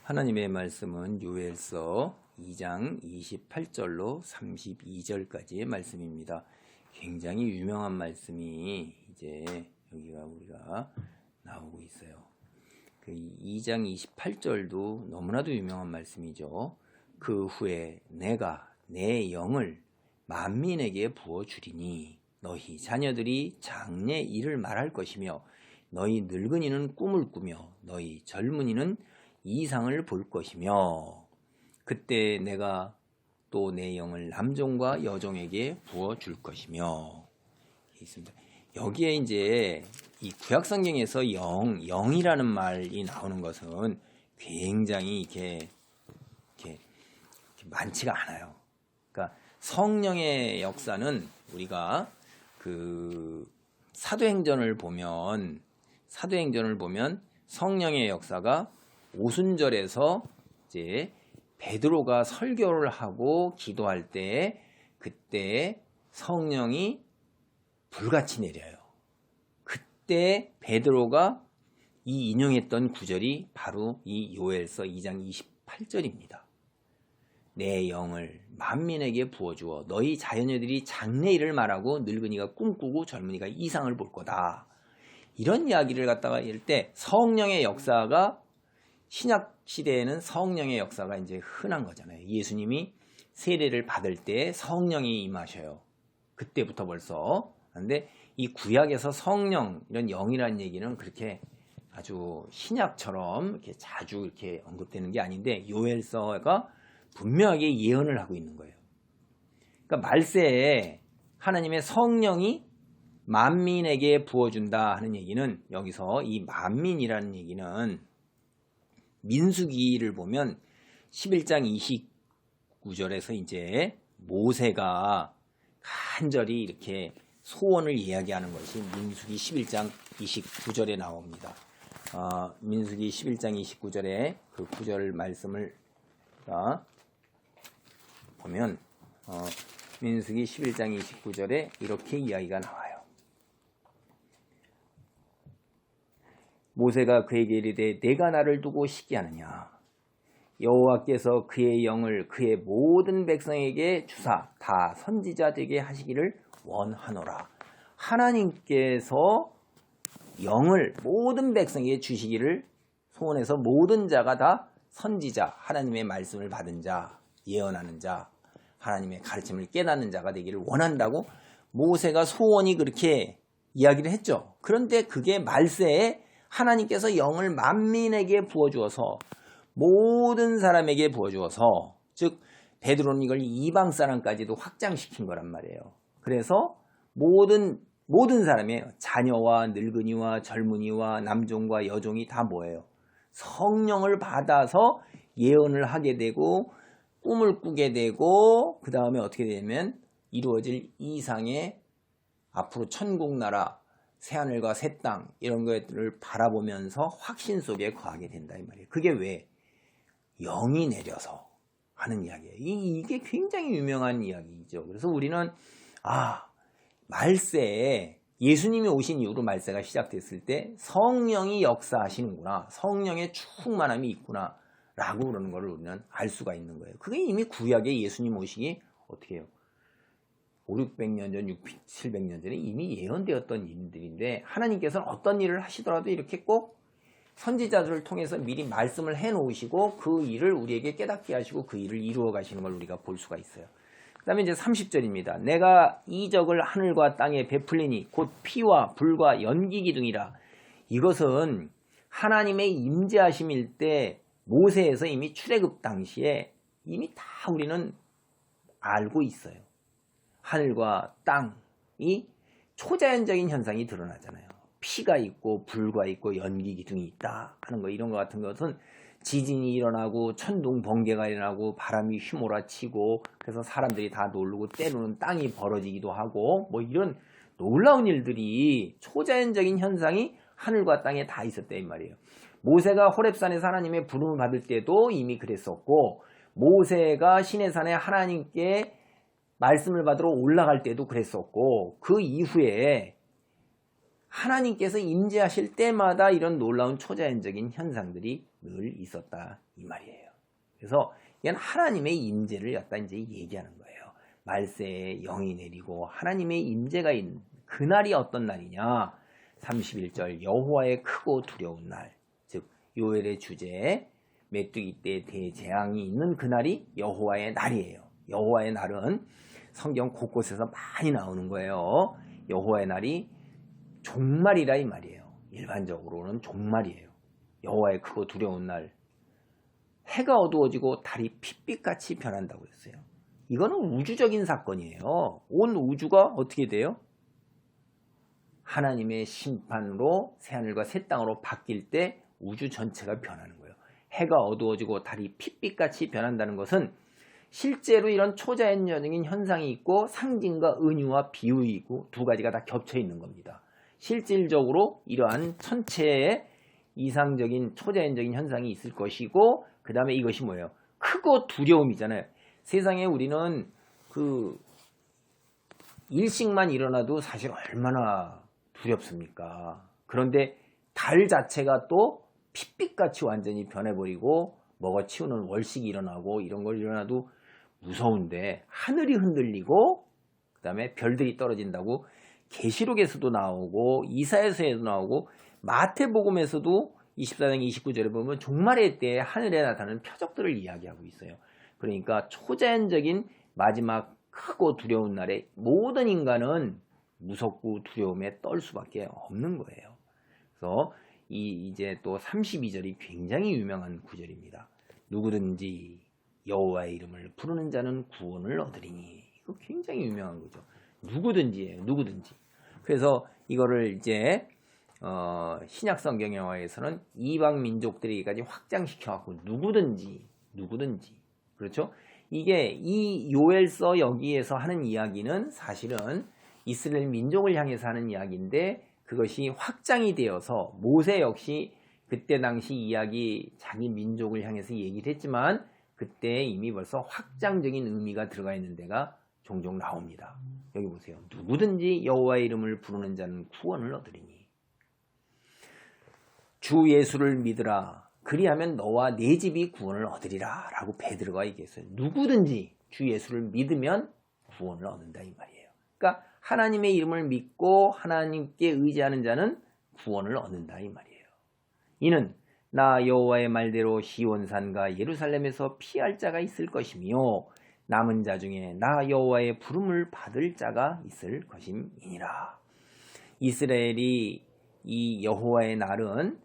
하나님의 말씀은 요엘서 2장 28절로 32절까지의 말씀입니다. 굉장히 유명한 말씀이 이제 여기가 우리가 나오고 있어요. 그 2장 28절도 너무나도 유명한 말씀이죠. 그 후에 내가 내 영을 만민에게 부어주리니 너희 자녀들이 장래 일을 말할 것이며 너희 늙은이는 꿈을 꾸며 너희 젊은이는 이상을 볼 것이며 그때 내가 또 내 영을 남종과 여종에게 부어줄 것이며 있습니다. 여기에 이제 이 구약성경에서 영이라는 말이 나오는 것은 굉장히 이렇게 많지가 않아요. 그러니까 성령의 역사는 우리가 그 사도행전을 보면 성령의 역사가 오순절에서 이제 베드로가 설교를 하고 기도할 때 그때 성령이 불같이 내려요. 그때 베드로가 이 인용했던 구절이 바로 이 요엘서 2장 28절입니다. 내 영을 만민에게 부어주어 너희 자녀들이 장래 일을 말하고 늙은이가 꿈꾸고 젊은이가 이상을 볼 거다. 이런 이야기를 갖다가 할 때 성령의 역사가 신약 시대에는 성령의 역사가 이제 흔한 거잖아요. 예수님이 세례를 받을 때 성령이 임하셔요. 그때부터 벌써. 그런데 이 구약에서 성령 이런 영이라는 얘기는 그렇게 아주 신약처럼 이렇게 자주 이렇게 언급되는 게 아닌데 요엘서가 분명하게 예언을 하고 있는 거예요. 그러니까 말세에 하나님의 성령이 만민에게 부어준다 하는 얘기는 여기서 이 만민이라는 얘기는 민수기를 보면 11장 29절에서 이제 모세가 간절히 이렇게 소원을 이야기하는 것이 민수기 11장 29절에 나옵니다. 민수기 11장 29절에 그 구절 말씀을 보면 민수기 11장 29절에 이렇게 이야기가 나와요. 모세가 그에게 이르되 내가 나를 두고 시기하느냐 여호와께서 그의 영을 그의 모든 백성에게 주사 다 선지자 되게 하시기를 원하노라. 하나님께서 영을 모든 백성에게 주시기를 소원해서 모든 자가 다 선지자, 하나님의 말씀을 받은 자, 예언하는 자, 하나님의 가르침을 깨닫는 자가 되기를 원한다고 모세가 소원이 그렇게 이야기를 했죠. 그런데 그게 말세에 하나님께서 영을 만민에게 부어주어서 모든 사람에게 부어주어서 즉 베드로는 이걸 이방 사람까지도 확장시킨 거란 말이에요. 그래서 모든 사람이에요. 자녀와 늙은이와 젊은이와 남종과 여종이 다 뭐예요? 성령을 받아서 예언을 하게 되고 꿈을 꾸게 되고 그 다음에 어떻게 되면 이루어질 이상의 앞으로 천국나라 새하늘과 새 땅 이런 것들을 바라보면서 확신 속에 거하게 된다 이 말이에요. 그게 왜? 영이 내려서 하는 이야기예요. 이게 굉장히 유명한 이야기죠. 그래서 우리는 말세에 예수님이 오신 이후로 말세가 시작됐을 때 성령이 역사하시는구나. 성령의 충만함이 있구나 라고 그러는 것을 우리는 알 수가 있는 거예요. 그게 이미 구약에 예수님 오시기 어떻게 해요? 500~600년 전, 700년 전에 이미 예언되었던 일들인데 하나님께서는 어떤 일을 하시더라도 이렇게 꼭 선지자들을 통해서 미리 말씀을 해놓으시고 그 일을 우리에게 깨닫게 하시고 그 일을 이루어 가시는 걸 우리가 볼 수가 있어요. 그 다음에 이제 30절입니다. 내가 이적을 하늘과 땅에 베풀리니 곧 피와 불과 연기 기둥이라. 이것은 하나님의 임재하심일 때 모세에서 이미 출애굽 당시에 이미 다 우리는 알고 있어요. 하늘과 땅이 초자연적인 현상이 드러나잖아요. 피가 있고 불과 있고 연기 기둥이 있다 하는 거 이런 거 같은 것은 지진이 일어나고 천둥 번개가 일어나고 바람이 휘몰아치고 그래서 사람들이 다 놀르고 때로는 땅이 벌어지기도 하고 뭐 이런 놀라운 일들이 초자연적인 현상이 하늘과 땅에 다 있었다 이 말이에요. 모세가 호렙산에서 하나님의 부름을 받을 때도 이미 그랬었고 모세가 시내산에 하나님께 말씀을 받으러 올라갈 때도 그랬었고 그 이후에 하나님께서 임재하실 때마다 이런 놀라운 초자연적인 현상들이 늘 있었다 이 말이에요. 그래서 이건 하나님의 임재를 갖다 이제 얘기하는 거예요. 말세에 영이 내리고 하나님의 임재가 있는 그날이 어떤 날이냐? 31절 여호와의 크고 두려운 날, 즉 요엘의 주제에 메뚜기 때 대재앙이 있는 그날이 여호와의 날이에요. 여호와의 날은 성경 곳곳에서 많이 나오는 거예요. 여호와의 날이 종말이라 이 말이에요. 일반적으로는 종말이에요. 여호와의 크고 두려운 날, 해가 어두워지고 달이 핏빛같이 변한다고 했어요. 이거는 우주적인 사건이에요. 온 우주가 어떻게 돼요? 하나님의 심판으로 새하늘과 새 땅으로 바뀔 때 우주 전체가 변하는 거예요. 해가 어두워지고 달이 핏빛같이 변한다는 것은 실제로 이런 초자연적인 현상이 있고 상징과 은유와 비유이고 두 가지가 다 겹쳐 있는 겁니다. 실질적으로 이러한 천체의 이상적인 초자연적인 현상이 있을 것이고 그 다음에 이것이 뭐예요? 크고 두려움이잖아요. 세상에 우리는 그 일식만 일어나도 사실 얼마나 두렵습니까? 그런데 달 자체가 또 핏빛같이 완전히 변해버리고 먹어치우는 월식이 일어나고 이런 걸 일어나도 무서운데 하늘이 흔들리고 그 다음에 별들이 떨어진다고 계시록에서도 나오고 이사야서에도 나오고 마태복음에서도 24장 29절에 보면 종말의 때에 하늘에 나타나는 표적들을 이야기하고 있어요. 그러니까 초자연적인 마지막 크고 두려운 날에 모든 인간은 무섭고 두려움에 떨 수밖에 없는 거예요. 그래서 이제 또 32절이 굉장히 유명한 구절입니다. 누구든지 여호와의 이름을 부르는 자는 구원을 얻으리니. 이거 굉장히 유명한 거죠. 누구든지예요. 누구든지. 그래서 이거를 이제 신약 성경에서는 이방 민족들에게까지 확장시켜갖고 누구든지 그렇죠? 이게 이 요엘서 여기에서 하는 이야기는 사실은 이스라엘 민족을 향해서 하는 이야기인데 그것이 확장이 되어서 모세 역시 그때 당시 이야기 자기 민족을 향해서 얘기를 했지만 그때 이미 벌써 확장적인 의미가 들어가 있는 데가 종종 나옵니다. 여기 보세요. 누구든지 여호와의 이름을 부르는 자는 구원을 얻으리니. 주 예수를 믿으라. 그리하면 너와 네 집이 구원을 얻으리라 라고 베드로가 얘기했어요. 누구든지 주 예수를 믿으면 구원을 얻는다 이 말이에요. 그러니까 하나님의 이름을 믿고 하나님께 의지하는 자는 구원을 얻는다 이 말이에요. 이는 나 여호와의 말대로 시온산과 예루살렘에서 피할 자가 있을 것이며 남은 자 중에 나 여호와의 부름을 받을 자가 있을 것임이니라. 이스라엘이 이 여호와의 날은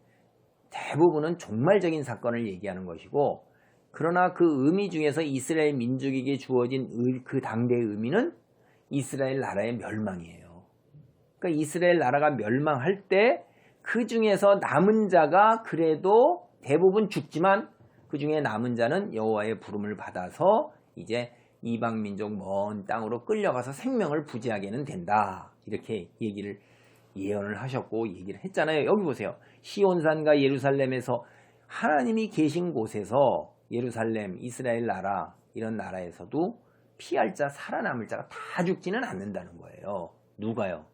대부분은 종말적인 사건을 얘기하는 것이고 그러나 그 의미 중에서 이스라엘 민족에게 주어진 그 당대의 의미는 이스라엘 나라의 멸망이에요. 그러니까 이스라엘 나라가 멸망할 때 그 중에서 남은 자가 그래도 대부분 죽지만 그 중에 남은 자는 여호와의 부름을 받아서 이제 이방 민족 먼 땅으로 끌려가서 생명을 부지하게는 된다. 이렇게 예언을 하셨고 얘기를 했잖아요. 여기 보세요. 시온산과 예루살렘에서 하나님이 계신 곳에서 예루살렘, 이스라엘 나라 이런 나라에서도 피할 자, 살아남을 자가 다 죽지는 않는다는 거예요. 누가요?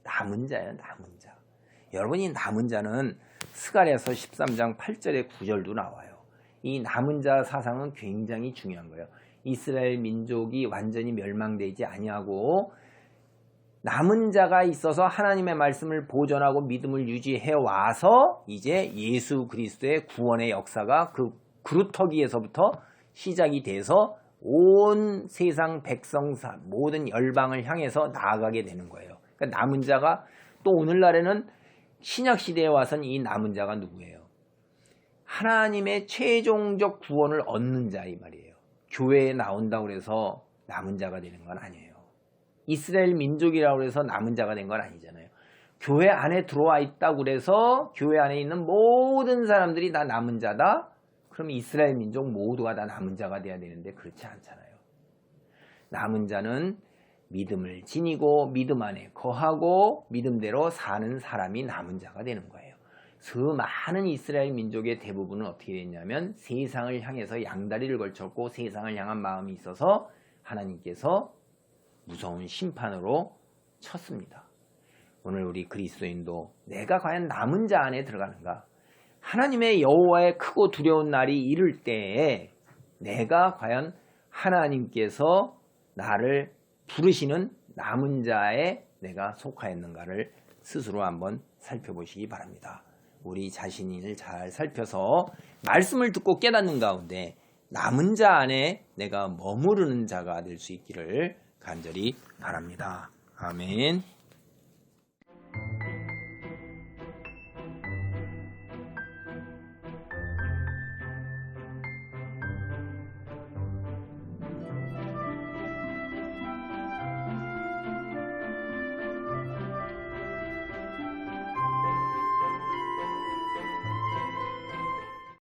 남은 자예요. 남은 자. 여러분이 남은 자는 스가랴서 13장 8절에 9절도 나와요. 이 남은 자 사상은 굉장히 중요한 거예요. 이스라엘 민족이 완전히 멸망되지 아니하고 남은 자가 있어서 하나님의 말씀을 보존하고 믿음을 유지해 와서 이제 예수 그리스도의 구원의 역사가 그 그루터기에서부터 시작이 돼서 온 세상 백성 모든 열방을 향해서 나아가게 되는 거예요. 그러니까 남은 자가 또 오늘날에는 신약 시대에 와서는 이 남은 자가 누구예요? 하나님의 최종적 구원을 얻는 자 이 말이에요. 교회에 나온다고 해서 남은 자가 되는 건 아니에요. 이스라엘 민족이라고 해서 남은 자가 된 건 아니잖아요. 교회 안에 들어와 있다고 해서 교회 안에 있는 모든 사람들이 다 남은 자다? 그럼 이스라엘 민족 모두가 다 남은 자가 돼야 되는데 그렇지 않잖아요. 남은 자는 믿음을 지니고 믿음 안에 거하고 믿음대로 사는 사람이 남은 자가 되는 거예요. 그 많은 이스라엘 민족의 대부분은 어떻게 됐냐면 세상을 향해서 양다리를 걸쳤고 세상을 향한 마음이 있어서 하나님께서 무서운 심판으로 쳤습니다. 오늘 우리 그리스도인도 내가 과연 남은 자 안에 들어가는가? 하나님의 여호와의 크고 두려운 날이 이를 때에 내가 과연 하나님께서 나를 부르시는 남은 자에 내가 속하였는가를 스스로 한번 살펴보시기 바랍니다. 우리 자신을 잘 살펴서 말씀을 듣고 깨닫는 가운데 남은 자 안에 내가 머무르는 자가 될 수 있기를 간절히 바랍니다. 아멘.